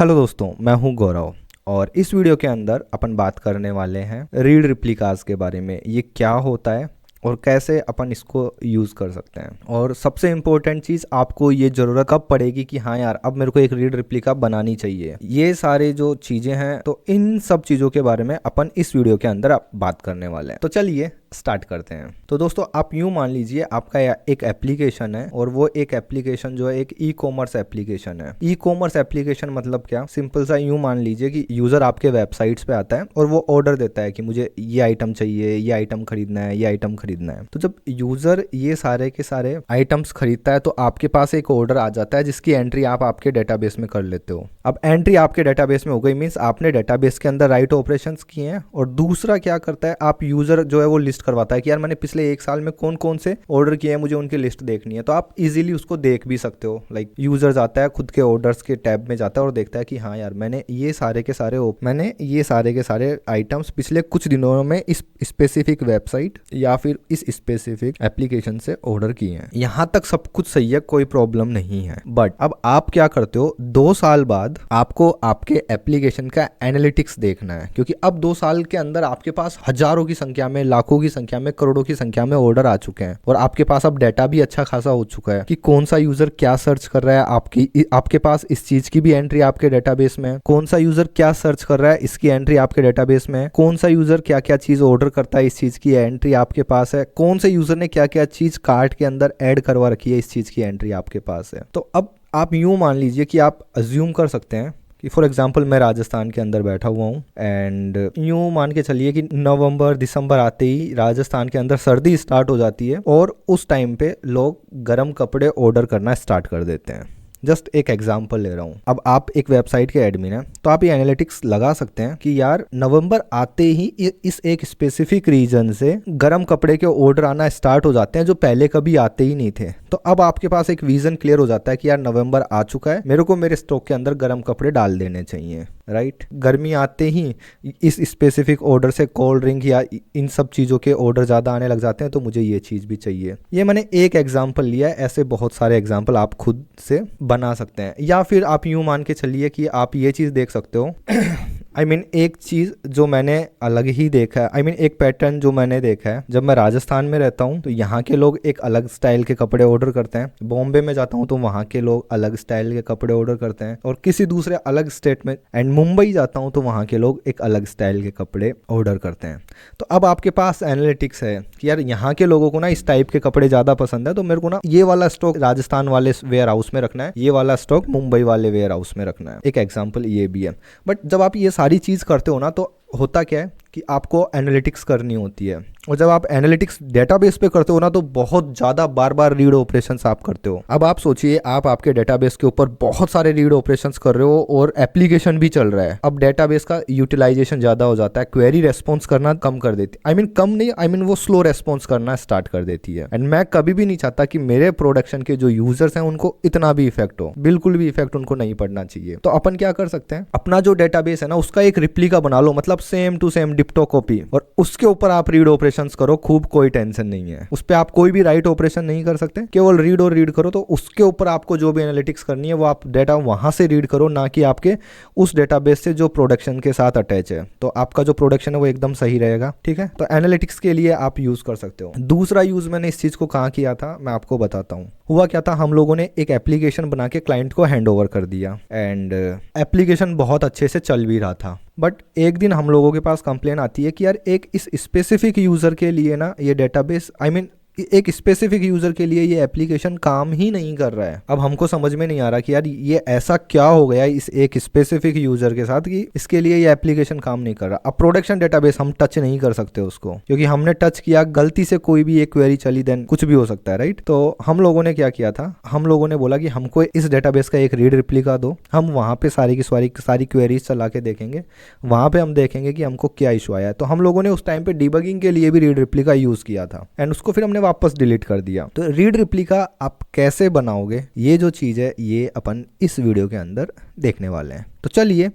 Hello दोस्तों, मैं हूं गौरव और इस वीडियो के अंदर अपन बात करने वाले हैं रीड रिप्लिकास के बारे में। ये क्या होता है और कैसे अपन इसको यूज़ कर सकते हैं। और सबसे इम्पोर्टेंट चीज़, आपको ये ज़रूरत कब पड़ेगी कि हाँ यार अब मेरे को एक रीड रिप्लिका बनानी चाहिए। ये सारे जो चीज़ें हैं, तो इन सब चीज़ों के बारे में अपन इस वीडियो के अंदर बात करने वाले हैं। तो चलिए स्टार्ट करते हैं। तो दोस्तों, आप यूँ मान लीजिए आपका एक एप्लीकेशन है और वो एक एप्लीकेशन जो है एक ई कॉमर्स एप्लीकेशन है। ई कॉमर्स एप्लीकेशन मतलब क्या, सिंपल सा यूँ मान लीजिए कि यूज़र आपके वेबसाइट्स पे आता है और वो ऑर्डर देता है कि मुझे ये आइटम चाहिए, ये आइटम खरीदना है, ये आइटम खरीदना है। तो जब यूज़र ये सारे के सारे आइटम्स खरीदता है तो आपके पास एक ऑर्डर आ जाता है जिसकी एंट्री आप आपके डेटाबेस में कर लेते हो। अब एंट्री आपके डेटाबेस में हो गई, मीन्स आपने डेटाबेस के अंदर राइट ऑपरेशंस किए हैं। और दूसरा क्या करता है, आप यूज़र जो है वो लिस्ट करवाता है कि यार मैंने पिछले एक साल में कौन कौन से ऑर्डर किए हैं, मुझे उनकी लिस्ट देखनी है। तो आप इजीली उसको देख भी सकते हो। लाइक यूज़र जाता है, खुद के ऑर्डर्स के टैब में जाता है और देखता है कि हाँ यार मैंने ये सारे के सारे आइटम्स पिछले कुछ दिनों में इस स्पेसिफिक वेबसाइट या फिर इस स्पेसिफिक एप्लीकेशन से ऑर्डर किए हैं। यहाँ तक सब कुछ सही है, कोई प्रॉब्लम नहीं है। बट अब आप क्या करते हो, 2 साल बाद आपको आपके एप्लीकेशन का एनालिटिक्स देखना है, क्योंकि अब 2 साल के अंदर आपके पास हजारों की संख्या में, लाखों की संख्या में, करोड़ों की संख्या में ऑर्डर आ चुके हैं और आपके पास अब डाटा भी अच्छा खासा हो चुका है कि कौन सा यूजर क्या सर्च कर रहा है। आपके पास इस चीज की भी एंट्री आपके डेटाबेस में है। कौन सा यूजर क्या सर्च कर रहा है, इसकी एंट्री आपके डेटाबेस में है। कौन सा यूजर क्या क्या चीज ऑर्डर करता है, इस चीज की एंट्री आपके पास है। कौन से यूजर ने क्या क्या चीज कार्ट के अंदर ऐड करवा रखी है, इस चीज की एंट्री आपके पास है। तो अब आप यूं मान लीजिए कि आप अज्यूम कर सकते हैं कि फॉर एग्जाम्पल मैं राजस्थान के अंदर बैठा हुआ हूँ एंड यूँ मान के चलिए कि नवंबर दिसंबर आते ही राजस्थान के अंदर सर्दी स्टार्ट हो जाती है और उस टाइम पे लोग गर्म कपड़े ऑर्डर करना स्टार्ट कर देते हैं। जस्ट एक एग्जांपल ले रहा हूँ। अब आप एक वेबसाइट के एडमिन हैं तो आप ये एनालिटिक्स लगा सकते हैं कि यार नवंबर आते ही इस एक स्पेसिफिक रीजन से गर्म कपड़े के ऑर्डर आना स्टार्ट हो जाते हैं जो पहले कभी आते ही नहीं थे। तो अब आपके पास एक विजन क्लियर हो जाता है कि यार नवंबर आ चुका है, मेरे को मेरे स्टॉक के अंदर गर्म कपड़े डाल देने चाहिए, राइट। गर्मी आते ही इस स्पेसिफिक ऑर्डर से कोल्ड ड्रिंक या इन सब चीज़ों के ऑर्डर ज़्यादा आने लग जाते हैं, तो मुझे ये चीज़ भी चाहिए। ये मैंने एक एग्जांपल लिया है, ऐसे बहुत सारे एग्जांपल आप खुद से बना सकते हैं। या फिर आप यूँ मान के चलिए कि आप ये चीज़ देख सकते हो एक चीज़ जो मैंने अलग ही देखा है, एक पैटर्न जो मैंने देखा है। जब मैं राजस्थान में रहता हूँ तो यहाँ के लोग एक अलग स्टाइल के कपड़े ऑर्डर करते हैं। बॉम्बे में जाता हूँ तो वहाँ के लोग अलग स्टाइल के कपड़े ऑर्डर करते हैं। और किसी दूसरे अलग स्टेट में एंड मुंबई जाता हूँ तो वहाँ के लोग एक अलग स्टाइल के कपड़े ऑर्डर करते हैं। तो अब आपके पास एनालिटिक्स है कि यार यहाँ के लोगों को ना इस टाइप के कपड़े ज़्यादा पसंद है, तो मेरे को ना ये वाला स्टॉक राजस्थान वाले वेयर हाउस में रखना है, ये वाला स्टॉक मुंबई वाले वेयर हाउस में रखना है। एक एग्जाम्पल ये भी है। बट जब आप ये सारी चीज़ करते हो ना, तो होता क्या है कि आपको एनालिटिक्स करनी होती है। और जब आप एनालिटिक्स डेटाबेस पे करते हो ना, तो बहुत ज़्यादा बार बार रीड ऑपरेशंस आप करते हो। अब आप सोचिए, आप आपके डेटाबेस के ऊपर बहुत सारे रीड ऑपरेशंस कर रहे हो और एप्लीकेशन भी चल रहा है। अब डेटाबेस का यूटिलाइजेशन ज़्यादा हो जाता है, क्वेरी रेस्पॉन्स करना कम कर देती है। कम नहीं, वो स्लो रेस्पॉन्स करना स्टार्ट कर देती है। एंड मैं कभी भी नहीं चाहता कि मेरे प्रोडक्शन के जो यूजर्स हैं उनको इतना भी इफेक्ट हो, बिल्कुल भी इफेक्ट उनको नहीं पड़ना चाहिए। तो अपन क्या कर सकते हैं, अपना जो डेटाबेस है ना उसका एक रिप्लिका बना लो, मतलब सेम टू सेम डिप्टो कॉपी, और उसके ऊपर आप रीड ऑपरेशंस करो खूब, कोई टेंशन नहीं है। उस पे आप कोई भी राइट ऑपरेशन नहीं कर सकते, केवल रीड और रीड करो। तो उसके ऊपर आपको जो भी एनालिटिक्स करनी है वो आप डेटा वहां से रीड करो, ना कि आपके उस डेटाबेस से जो प्रोडक्शन के साथ अटैच है। तो आपका जो प्रोडक्शन है वो एकदम सही रहेगा, ठीक है। तो एनालिटिक्स के लिए आप यूज कर सकते हो। दूसरा यूज मैंने इस चीज को कहाँ किया था, मैं आपको बताता हूँ। हुआ क्या था, हम लोगों ने एक एप्लीकेशन बना के क्लाइंट को हैंड ओवर कर दिया एंड एप्लीकेशन बहुत अच्छे से चल भी रहा था। बट एक दिन हम लोगों के पास कंप्लेन आती है कि यार एक इस स्पेसिफिक यूज़र के लिए ना ये डेटाबेस एक स्पेसिफिक यूज़र के लिए ये एप्लीकेशन काम ही नहीं कर रहा है। अब हमको समझ में नहीं आ रहा कि यार ये ऐसा क्या हो गया इस एक स्पेसिफिक यूज़र के साथ कि इसके लिए ये एप्लीकेशन काम नहीं कर रहा। अब प्रोडक्शन डेटाबेस हम टच नहीं कर सकते उसको, क्योंकि हमने टच किया, गलती से कोई भी एक क्वेरी चली, देन कुछ भी हो सकता है, राइट। तो हम लोगों ने क्या किया था, हम लोगों ने बोला कि हमको इस डेटाबेस का एक रीड रिप्लिका दो, हम वहाँ पे सारी की सारी क्वेरीज चला के देखेंगे, वहाँ पे हम देखेंगे कि हमको क्या इशू आया है। तो हम लोगों ने उस टाइम पे डिबगिंग के लिए भी रीड रिप्लिका यूज़ किया था एंड उसको फिर हमने वापस डिलीट कर दिया। तो रीड रिप्लिका आप कैसे बनाओगे, ये जो चीज़ है ये अपन इस वीडियो के अंदर देखने वाले हैं। तो चलिए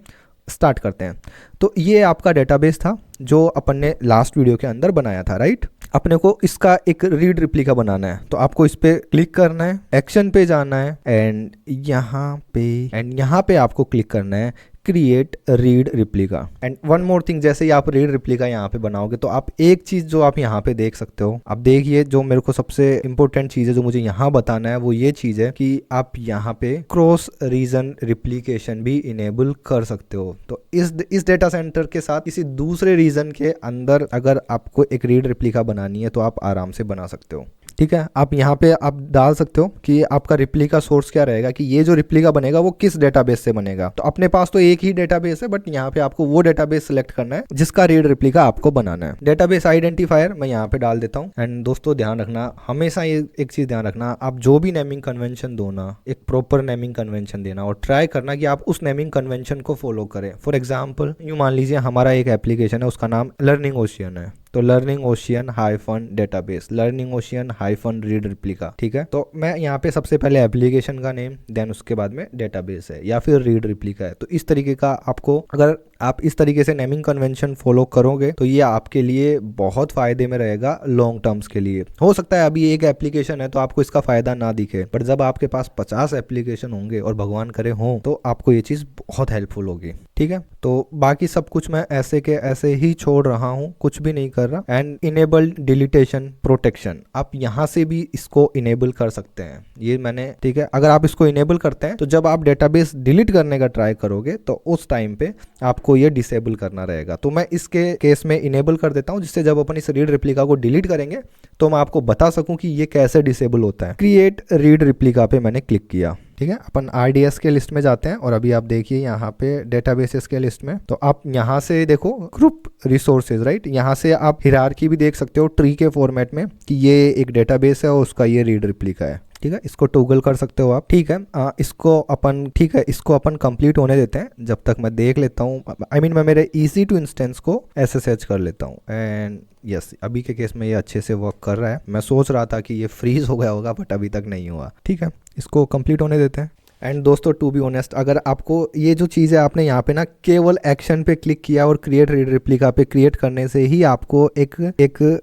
स्टार्ट करते हैं। तो ये आपका डेटाबेस था जो अपन ने लास्ट वीडियो के अंदर बनाया था, राइट। अपने को इसका एक रीड रिप्लिका बनाना है, तो आपको इस पे क्लिक करना है, एक्शन पे जाना है एंड यहाँ पे आपको क्लिक करना है create read replica. And one more thing, जैसे ही आप रीड रिप्लिका यहाँ पे बनाओगे तो आप एक चीज जो आप यहाँ पे देख सकते हो, आप देखिए जो मेरे को सबसे इंपॉर्टेंट चीज है जो मुझे यहाँ बताना है वो ये चीज है कि आप यहाँ पे क्रॉस रीजन रिप्लिकेशन भी इनेबल कर सकते हो। तो इस डेटा सेंटर के साथ किसी दूसरे रीजन के अंदर अगर आपको एक रीड रिप्लिका बनानी है तो आप आराम से बना सकते हो। ठीक है, आप यहाँ पे आप डाल सकते हो कि आपका रिप्लिका सोर्स क्या रहेगा, कि ये जो रिप्लिका बनेगा वो किस डेटाबेस से बनेगा। तो अपने पास तो एक ही डेटाबेस है, बट यहाँ पे आपको वो डेटाबेस सिलेक्ट करना है जिसका रीड रिप्लिका आपको बनाना है। डेटाबेस आइडेंटिफायर मैं यहाँ पे डाल देता हूँ। एंड दोस्तों ध्यान रखना, हमेशा ये एक चीज ध्यान रखना, आप जो भी नेमिंग कन्वेंशन दो ना, एक प्रॉपर नेमिंग कन्वेंशन देना और ट्राई करना कि आप उस नेमिंग कन्वेंशन को फॉलो करें। फॉर एग्जाम्पल यूँ मान लीजिए हमारा एक एप्लीकेशन है, उसका नाम लर्निंग ओशियन है, तो learning ocean hyphen database, learning ocean hyphen read replica. ठीक है, तो मैं यहाँ पे सबसे पहले एप्लीकेशन का नेम, देन उसके बाद में डेटाबेस है या फिर रीड रिप्लिका है। तो इस तरीके का आपको, अगर आप इस तरीके से नेमिंग कन्वेंशन फॉलो करोगे तो ये आपके लिए बहुत फायदे में रहेगा लॉन्ग टर्म्स के लिए। हो सकता है अभी एक एप्लीकेशन है तो आपको इसका फायदा ना दिखे, पर जब आपके पास 50 एप्लीकेशन होंगे और भगवान करे हो तो आपको ये चीज बहुत हेल्पफुल होगी। ठीक है, तो बाकी सब कुछ मैं ऐसे के ऐसे ही छोड़ रहा हूँ, कुछ भी नहीं कर रहा। एंड इनेबल डिलीटेशन प्रोटेक्शन, आप यहाँ से भी इसको इनेबल कर सकते हैं, ये मैंने, ठीक है, अगर आप इसको इनेबल करते हैं तो जब आप डेटाबेस डिलीट करने का ट्राई करोगे तो उस टाइम पे आपको ये डिसेबल करना रहेगा। तो मैं इसके केस में इनेबल कर देता हूँ, जिससे जब अपन इस रीड रिप्लिका को डिलीट करेंगे तो मैं आपको बता सकूं कि ये कैसे डिसेबल होता है। क्रिएट रीड रिप्लिका पे मैंने क्लिक किया। ठीक है, अपन RDS के लिस्ट में जाते हैं और अभी आप देखिए यहाँ पे डेटाबेसेस के लिस्ट में, तो आप यहाँ से देखो ग्रुप रिसोर्सेज, राइट, यहाँ से आप हिरार्की भी देख सकते हो ट्री के फॉर्मेट में कि ये एक डेटाबेस है और उसका ये रीड रिप्लिका है। ठीक है, इसको टॉगल कर सकते हो आप। ठीक है, इसको अपन कंप्लीट होने देते हैं जब तक मैं देख लेता हूँ, मैं मेरे EC2 इंस्टेंस को SSH कर लेता हूँ। एंड यस, अभी के केस में ये अच्छे से वर्क कर रहा है। मैं सोच रहा था कि ये फ्रीज हो गया होगा बट अभी तक नहीं हुआ। ठीक है, इसको कंप्लीट होने देते हैं। एंड दोस्तों टू बी ऑनेस्ट, अगर आपको ये जो चीज़ है आपने यहाँ पे ना केवल एक्शन पे क्लिक किया और क्रिएट रीड रिप्लिका पे क्रिएट करने से ही आपको एक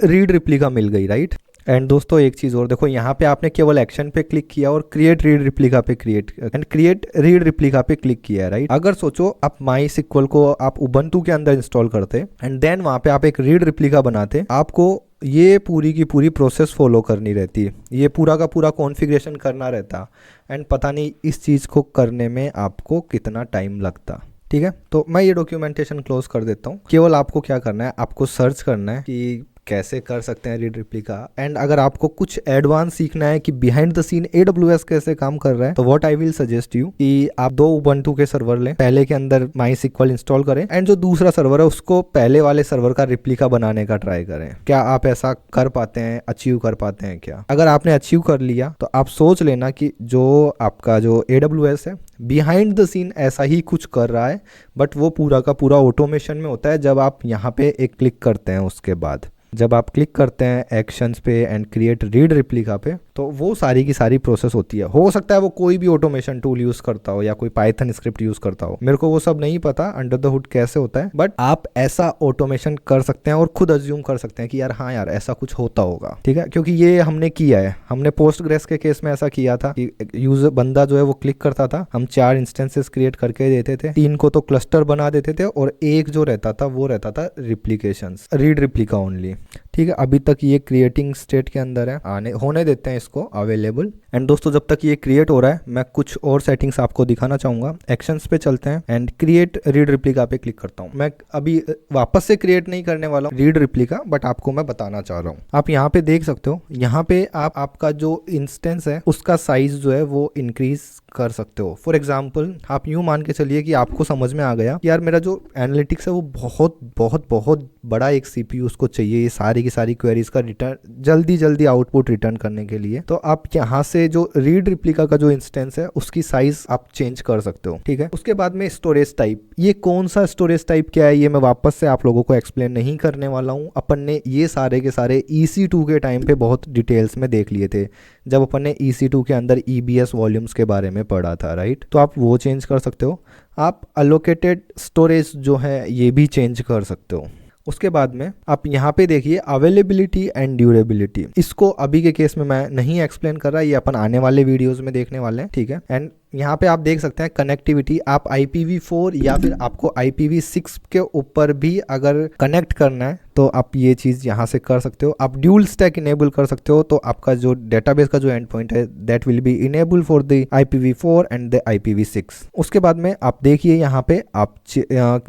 रीड रिप्लिका मिल गई, राइट। एंड दोस्तों एक चीज़ और देखो, यहाँ पे आपने केवल एक्शन पे क्लिक किया और क्रिएट रीड रिप्लिका पे क्रिएट रीड रिप्लिका पे क्लिक किया, राइट। अगर सोचो आप MySQL को आप उबंटू के अंदर इंस्टॉल करते एंड देन वहाँ पे आप एक रीड रिप्लिका बनाते, आपको ये पूरी की पूरी प्रोसेस फॉलो करनी रहती, ये पूरा का पूरा कॉन्फ़िगरेशन करना रहता एंड पता नहीं इस चीज़ को करने में आपको कितना टाइम लगता। ठीक है, तो मैं ये डॉक्यूमेंटेशन क्लोज कर देता हूँ। केवल आपको क्या करना है, आपको सर्च करना है कि कैसे कर सकते हैं रीड रिप्लिका। एंड अगर आपको कुछ एडवांस सीखना है कि बिहाइंड द सीन AWS कैसे काम कर रहा है, तो what I will suggest you कि आप 2 उबंटू के सर्वर लें, पहले के अंदर MySQL इंस्टॉल करें एंड जो दूसरा सर्वर है उसको पहले वाले सर्वर का रिप्लिका बनाने का ट्राई करें। क्या आप ऐसा कर पाते हैं, अचीव कर पाते हैं क्या? अगर आपने अचीव कर लिया तो आप सोच लेना कि जो आपका जो AWS है बिहाइंड द सीन ऐसा ही कुछ कर रहा है, बट वो पूरा का पूरा ऑटोमेशन में होता है जब आप यहाँ पे एक क्लिक करते हैं। उसके बाद जब आप क्लिक करते हैं एक्शंस पे एंड क्रिएट रीड रिप्लिका पे, तो वो सारी की सारी प्रोसेस होती है। हो सकता है वो कोई भी ऑटोमेशन टूल यूज करता हो या कोई पाइथन स्क्रिप्ट यूज करता हो, मेरे को वो सब नहीं पता अंडर द हुड कैसे होता है, बट आप ऐसा ऑटोमेशन कर सकते हैं और खुद अज्यूम कर सकते हैं कि यार हाँ यार ऐसा कुछ होता होगा। ठीक है, क्योंकि ये हमने किया है, हमने पोस्टग्रेस के केस में ऐसा किया था कि यूजर बंदा जो है वो क्लिक करता था, हम 4 इंस्टेंसेस क्रिएट करके देते थे, 3 को तो क्लस्टर बना देते थे और एक जो रहता था वो रहता था रिप्लिकेशंस, रीड रिप्लिका ओनली। ठीक है, अभी तक ये क्रिएटिंग स्टेट के अंदर है, होने देते हैं इसको अवेलेबल। एंड दोस्तों जब तक ये क्रिएट हो रहा है मैं कुछ और सेटिंग्स आपको दिखाना चाहूंगा। एक्शंस पे चलते हैं एंड क्रिएट रीड रिप्लिका पे क्लिक करता हूँ। मैं अभी वापस से क्रिएट नहीं करने वाला हूँ रीड रिप्लिका, बट आपको मैं बताना चाह रहा हूँ। आप यहाँ पे देख सकते हो, यहाँ पे आपका जो इंस्टेंस है उसका साइज जो है वो इंक्रीज कर सकते हो। फॉर एग्जाम्पल आप यूं मान के चलिए कि आपको समझ में आ गया कि यार मेरा जो एनालिटिक्स है वो बहुत बहुत बहुत बड़ा एक CPU उसको चाहिए, ये सारी की सारी क्वेरीज का रिटर्न जल्दी आउटपुट रिटर्न करने के लिए। तो आप यहाँ से जो रीड रिप्लिका का जो इंस्टेंस है उसकी साइज आप चेंज कर सकते हो। ठीक है, उसके बाद में स्टोरेज टाइप, ये कौन सा स्टोरेज टाइप क्या है ये मैं वापस से आप लोगों को एक्सप्लेन नहीं करने वाला हूँ। अपन ने ये सारे के सारे EC2 के टाइम पे बहुत डिटेल्स में देख लिए थे जब अपन ने EC2 के अंदर EBS वॉल्यूम्स के बारे में पढ़ा था, राइट। तो आप वो चेंज कर सकते हो। आप अलोकेटेड स्टोरेज जो है ये भी चेंज कर सकते हो। उसके बाद में आप यहाँ पे देखिए अवेलेबिलिटी एंड ड्यूरेबिलिटी, इसको अभी के केस में मैं नहीं एक्सप्लेन कर रहा, ये अपन आने वाले वीडियोस में देखने वाले हैं, ठीक है। एंड यहाँ पे आप देख सकते हैं कनेक्टिविटी, आप IPv4 या फिर आपको IPv6 के ऊपर भी अगर कनेक्ट करना है तो आप ये चीज़ यहाँ से कर सकते हो। आप ड्यूल स्टैक इनेबल कर सकते हो, तो आपका जो डेटाबेस का जो एंड पॉइंट है that will be enable for the IPv4 and the IPv6। उसके बाद में आप देखिए यहाँ पे आप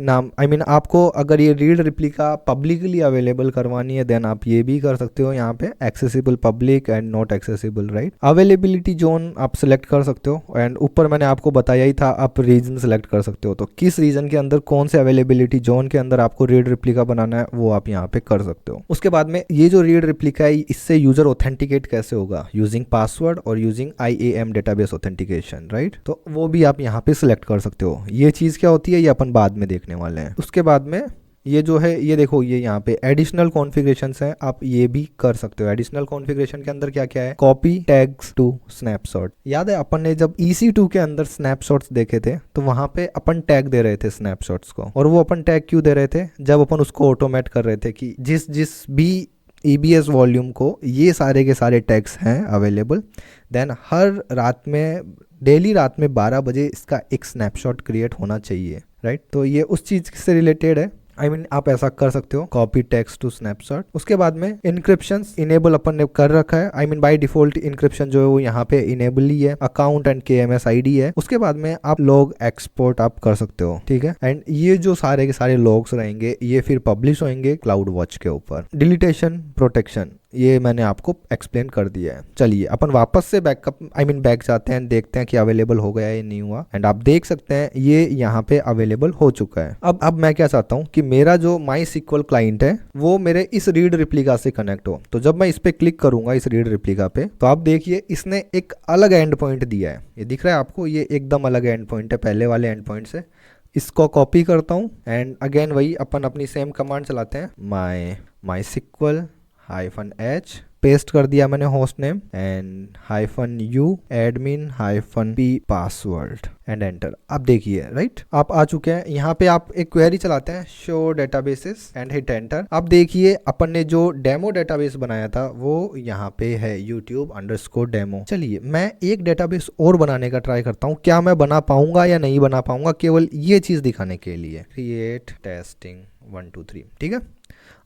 नाम आपको अगर ये रीड रिप्लिका पब्लिकली अवेलेबल करवानी है देन आप ये भी कर सकते हो, यहाँ पे accessible public and not accessible, right. Availability zone आप सिलेक्ट कर सकते हो एंड ऊपर मैंने आपको बताया ही था आप रीजन सेलेक्ट कर सकते हो, तो किस रीजन के अंदर कौन से अवेलेबिलिटी जोन के अंदर आपको रीड रिप्लिका बनाना है वो आप यहाँ पे कर सकते हो। उसके बाद में ये जो रीड रिप्लिका है इससे यूजर ऑथेंटिकेट कैसे होगा, यूजिंग पासवर्ड और using IAM database authentication, right, तो वो भी आप यहाँ पे सिलेक्ट कर सकते हो। ये चीज क्या होती है ये अपन बाद में देखने वाले हैं। उसके बाद में ये जो है ये देखो ये यहाँ पे एडिशनल कॉन्फ़िगरेशंस हैं, आप ये भी कर सकते हो। एडिशनल कॉन्फ़िगरेशन के अंदर क्या क्या है, कॉपी टैग्स टू स्नैपशॉट। याद है अपन ने जब EC2 के अंदर स्नैपशॉट्स देखे थे तो वहां पे अपन टैग दे रहे थे स्नैपशॉट्स को, और वो अपन टैग क्यों दे रहे थे, जब अपन उसको ऑटोमेट कर रहे थे कि जिस भी EBS वॉल्यूम को ये सारे के सारे टैग्स हैं अवेलेबल, देन हर रात में डेली रात में 12 बजे इसका एक स्नैपशॉट क्रिएट होना चाहिए, राइट। तो ये उस चीज़ से रिलेटेड है, आप ऐसा कर सकते हो, कॉपी टेक्स्ट टू स्नैपशॉट। उसके बाद में इंक्रिप्शन इनेबल अपन ने कर रखा है, बाय डिफॉल्ट इंक्रिप्शन जो है वो यहाँ पे इनेबल ही है, अकाउंट एंड KMS ID है। उसके बाद में आप लॉग एक्सपोर्ट आप कर सकते हो, ठीक है। एंड ये जो सारे के सारे लॉग्स रहेंगे ये फिर पब्लिश होंगे क्लाउड वॉच के ऊपर। डिलीटेशन प्रोटेक्शन ये मैंने आपको एक्सप्लेन कर दिया है। चलिए अपन वापस से बैकअप बैक जाते हैं, देखते हैं कि अवेलेबल हो गया या नहीं हुआ। एंड आप देख सकते हैं ये यहाँ पे अवेलेबल हो चुका है। अब मैं क्या चाहता हूँ कि मेरा जो MySQL क्लाइंट है वो मेरे इस रीड रिप्लिका से कनेक्ट हो। तो जब मैं इस पे क्लिक करूंगा इस रीड रिप्लिका पे, तो आप देखिए इसने एक अलग एंड पॉइंट दिया है, ये दिख रहा है आपको, ये एकदम अलग एंड पॉइंट है पहले वाले एंड पॉइंट से। इसको कॉपी करता हूँ एंड अगेन वही अपन अपनी सेम कमांड चलाते हैं, MySQL -h पेस्ट कर दिया मैंने host name and -u admin -p password and enter. अब देखिए राइट आप आ चुके हैं। यहाँ पे आप एक क्वेरी चलाते हैं show databases and hit enter. अब देखिए अपन ने जो डेमो डेटाबेस बनाया था वो यहाँ पे है YouTube_demo। चलिए मैं एक डेटाबेस और बनाने का ट्राई करता हूँ, क्या मैं बना पाऊंगा या नहीं बना पाऊंगा, केवल ये चीज दिखाने के लिए। क्रिएट टेस्टिंग 1 2 3, ठीक है।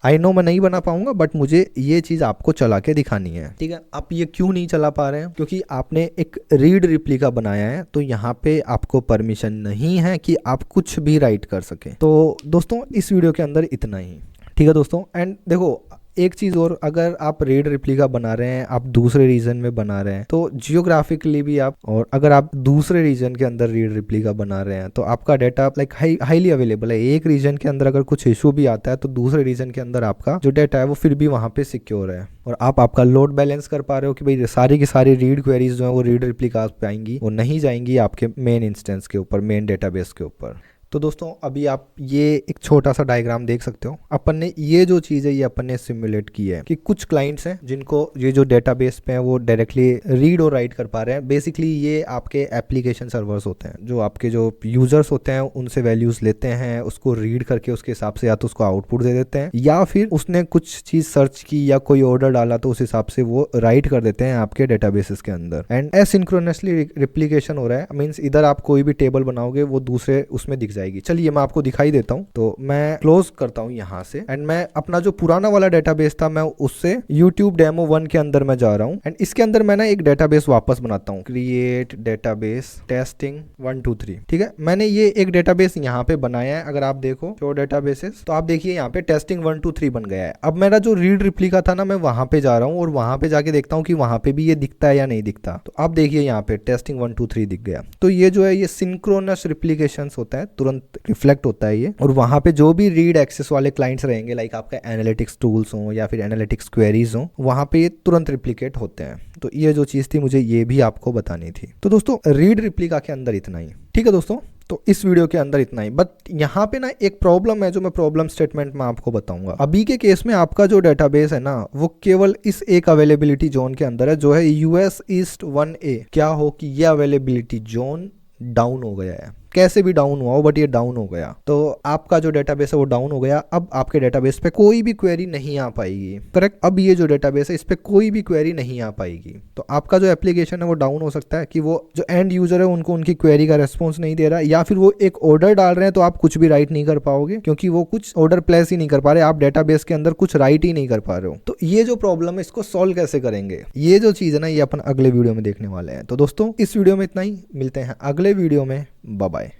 आई नो मैं नहीं बना पाऊंगा बट मुझे ये चीज आपको चला के दिखानी है, ठीक है। आप ये क्यों नहीं चला पा रहे हैं, क्योंकि आपने एक रीड रिप्लिका बनाया है तो यहाँ पे आपको परमिशन नहीं है कि आप कुछ भी राइट कर सके। तो दोस्तों इस वीडियो के अंदर इतना ही, ठीक है दोस्तों। एंड देखो एक चीज़ और, अगर आप रीड रिप्लिका बना रहे हैं, आप दूसरे रीजन में बना रहे हैं तो जियोग्राफिकली भी आप, और अगर आप दूसरे रीजन के अंदर रीड रिप्लिका बना रहे हैं तो आपका डाटा लाइक हाईली अवेलेबल है। एक रीजन के अंदर अगर कुछ इशू भी आता है तो दूसरे रीजन के अंदर आपका जो डाटा है वो फिर भी वहाँ पे सिक्योर है, और आप आपका लोड बैलेंस कर पा रहे हो कि भाई सारी की सारी रीड क्वेरीज जो है वो रीड रिप्लिका पे आएंगी, वो नहीं जाएंगी आपके मेन इंस्टेंस के ऊपर, मेन डेटाबेस के ऊपर। तो दोस्तों अभी आप ये एक छोटा सा डायग्राम देख सकते हो, अपन ने ये जो चीज़ है ये अपन ने सिमुलेट की है कि कुछ क्लाइंट्स हैं जिनको ये जो डेटाबेस पे हैं वो डायरेक्टली रीड और राइट कर पा रहे हैं। बेसिकली ये आपके एप्लीकेशन सर्वर्स होते हैं, जो आपके जो यूजर्स होते हैं उनसे वैल्यूज लेते हैं, उसको रीड करके उसके हिसाब से या तो उसको आउटपुट दे देते हैं, या फिर उसने कुछ चीज़ सर्च की या कोई ऑर्डर डाला तो उस हिसाब से वो राइट कर देते हैं आपके डेटाबेसेस के अंदर। एंड एसिंक्रोनसली रिप्लिकेशन हो रहा है, मीन्स इधर आप कोई भी टेबल बनाओगे वो दूसरे उसमें दिख जाएगी। चलिए मैं आपको दिखाई देता हूं, तो मैं क्लोज करता हूं यहां से एंड मैं अपना जो पुराना वाला डेटाबेस था मैं उससे YouTube_demo 1 के अंदर मैं जा रहा हूं एंड इसके अंदर मैं ना एक डेटाबेस वापस बनाता हूं, क्रिएट डेटाबेस टेस्टिंग 1 2 3, ठीक है। मैंने ये एक डेटाबेस यहाँ पे बनाया है, अगर आप देखो शो डेटाबेसेस तो आप देखिए यहाँ पे टेस्टिंग 1 2 3 बन गया है। अब मेरा जो रीड रिप्लिका था ना मैं वहां पे जा रहा हूँ और वहां पे जाके देखता हूँ कि वहां पे भी ये दिखता है या नहीं दिखता। तो आप देखिए यहाँ पे टेस्टिंग 1 2 3 दिख गया। तो ये जो है ये सिंक्रोनस रिप्लिकेशंस होता है, तुरंत रिफ्लेक्ट होता है ये, और वहां पे जो भी रीड एक्सेस वाले क्लाइंट्स रहेंगे लाइक आपका एनालिटिक्स टूल्स हो या फिर एनालिटिक्स क्वेरीज हो, वहां पे ये तुरंत रिप्लिकेट होते हैं। तो ये जो चीज थी मुझे ये भी आपको बतानी थी। तो दोस्तों रीड रिप्लिका के अंदर इतना ही, ठीक है दोस्तों। तो इस वीडियो के अंदर इतना ही, बट यहाँ पे ना एक प्रॉब्लम है जो मैं प्रॉब्लम स्टेटमेंट में आपको बताऊंगा। अभी के केस में आपका जो डेटाबेस है ना वो केवल इस एक अवेलेबिलिटी जोन के अंदर है जो है US East 1A। क्या हो कि ये अवेलेबिलिटी जोन डाउन हो गया है, कैसे भी डाउन हुआ हो, बट ये डाउन हो गया, तो आपका जो डेटाबेस है वो डाउन हो गया। अब आपके डेटाबेस पे कोई भी क्वेरी नहीं आ पाएगी, करेक्ट। अब ये जो डेटाबेस है इस पे कोई भी क्वेरी नहीं आ पाएगी, तो आपका जो एप्लीकेशन है वो डाउन हो सकता है कि वो जो एंड यूजर है उनको उनकी क्वेरी का रेस्पॉन्स नहीं दे रहा है, या फिर वो एक ऑर्डर डाल रहे हैं तो आप कुछ भी राइट नहीं कर पाओगे, क्योंकि वो कुछ ऑर्डर प्लेस ही नहीं कर पा रहे, आप डेटाबेस के अंदर कुछ राइट ही नहीं कर पा रहे हो। तो ये जो प्रॉब्लम है इसको सॉल्व कैसे करेंगे, ये जो चीज़ है ना, ये अपन अगले वीडियो में देखने वाले हैं। तो दोस्तों इस वीडियो में इतना ही, मिलते हैं अगले वीडियो में, बाय बाय।